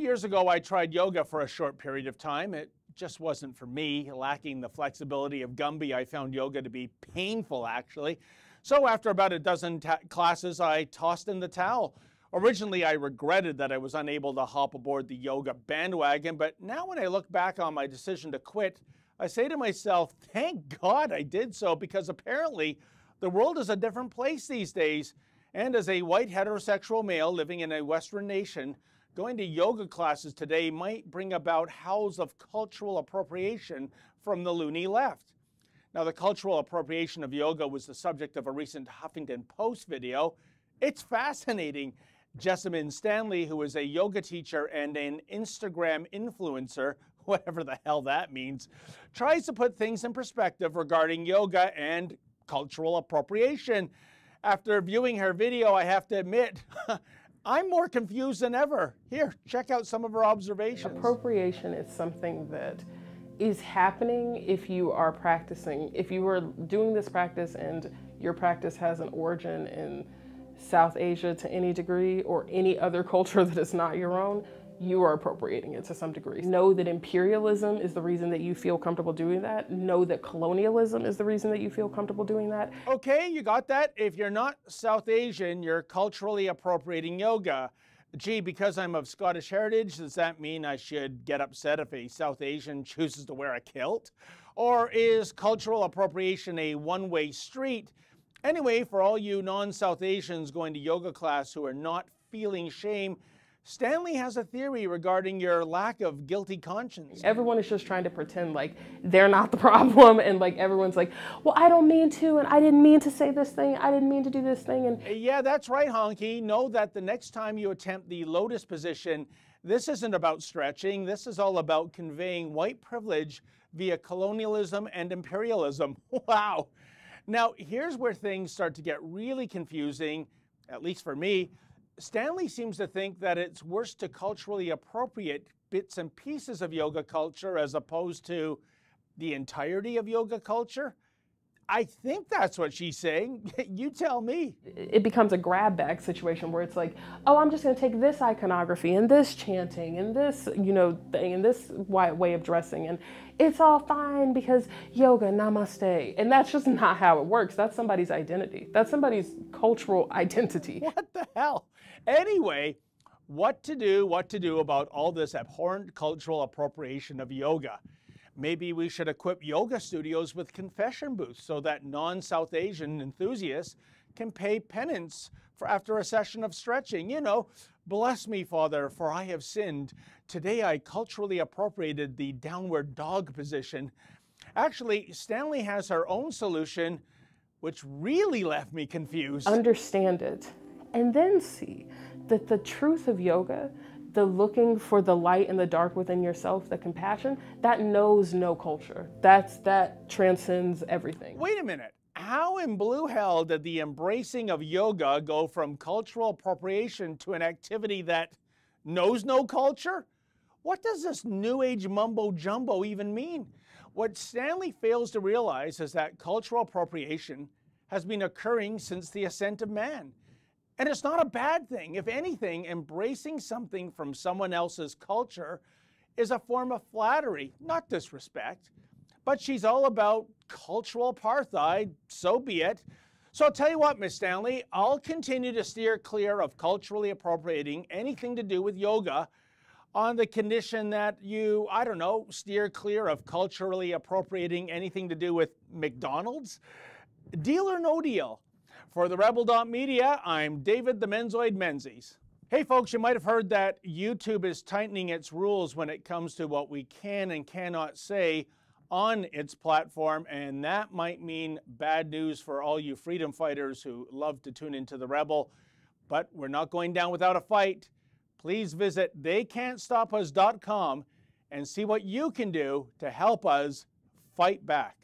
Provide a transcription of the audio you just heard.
years ago, I tried yoga for a short period of time. It just wasn't for me. Lacking the flexibility of Gumby, I found yoga to be painful, actually. So after about a dozen classes, I tossed in the towel. Originally, I regretted that I was unable to hop aboard the yoga bandwagon, but now when I look back on my decision to quit, I say to myself, thank God I did so, because apparently the world is a different place these days. And as a white heterosexual male living in a Western nation, going to yoga classes today might bring about howls of cultural appropriation from the loony left. Now, the cultural appropriation of yoga was the subject of a recent Huffington Post video. It's fascinating. Jessamine Stanley, who is a yoga teacher and an Instagram influencer, whatever the hell that means, tries to put things in perspective regarding yoga and cultural appropriation. After viewing her video, I have to admit, I'm more confused than ever. Here, check out some of her observations. Appropriation is something that is happening if you are practicing. If you are doing this practice and your practice has an origin in South Asia to any degree, or any other culture that is not your own, you are appropriating it to some degree. Know that imperialism is the reason that you feel comfortable doing that. Know that colonialism is the reason that you feel comfortable doing that. Okay, you got that? If you're not South Asian, you're culturally appropriating yoga. Gee, because I'm of Scottish heritage, does that mean I should get upset if a South Asian chooses to wear a kilt? Or is cultural appropriation a one-way street? Anyway, for all you non-South Asians going to yoga class who are not feeling shame, Stanley has a theory regarding your lack of guilty conscience. Everyone is just trying to pretend like they're not the problem, and like everyone's like, well, I don't mean to, and I didn't mean to say this thing, I didn't mean to do this thing. And yeah, that's right, Honky. Know that the next time you attempt the lotus position, this isn't about stretching. This is all about conveying white privilege via colonialism and imperialism. Wow. Now, here's where things start to get really confusing, at least for me. Stanley seems to think that it's worse to culturally appropriate bits and pieces of yoga culture as opposed to the entirety of yoga culture. I think that's what she's saying. You tell me. It becomes a grab bag situation where it's like, oh, I'm just going to take this iconography and this chanting and this, thing and this way of dressing, and it's all fine because yoga, namaste. And that's just not how it works. That's somebody's identity. That's somebody's cultural identity. What the hell? Anyway, what to do about all this abhorrent cultural appropriation of yoga? Maybe we should equip yoga studios with confession booths so that non-South Asian enthusiasts can pay penance for after a session of stretching. Bless me, Father, for I have sinned. Today I culturally appropriated the downward dog position. Actually, Stanley has her own solution, which really left me confused. Understand it, and then see that the truth of yoga, the looking for the light and the dark within yourself, the compassion, that knows no culture. That transcends everything. Wait a minute. How in blue hell did the embracing of yoga go from cultural appropriation to an activity that knows no culture? What does this new age mumbo jumbo even mean? What Stanley fails to realize is that cultural appropriation has been occurring since the ascent of man. And it's not a bad thing. If anything, embracing something from someone else's culture is a form of flattery, not disrespect. But she's all about cultural apartheid, so be it. So I'll tell you what, Miss Stanley, I'll continue to steer clear of culturally appropriating anything to do with yoga on the condition that you, steer clear of culturally appropriating anything to do with McDonald's. Deal or no deal? For the Rebel.media, I'm David the Menzoid Menzies. Hey folks, you might have heard that YouTube is tightening its rules when it comes to what we can and cannot say on its platform, and that might mean bad news for all you freedom fighters who love to tune into the Rebel. But we're not going down without a fight. Please visit theycan'tstopus.com and see what you can do to help us fight back.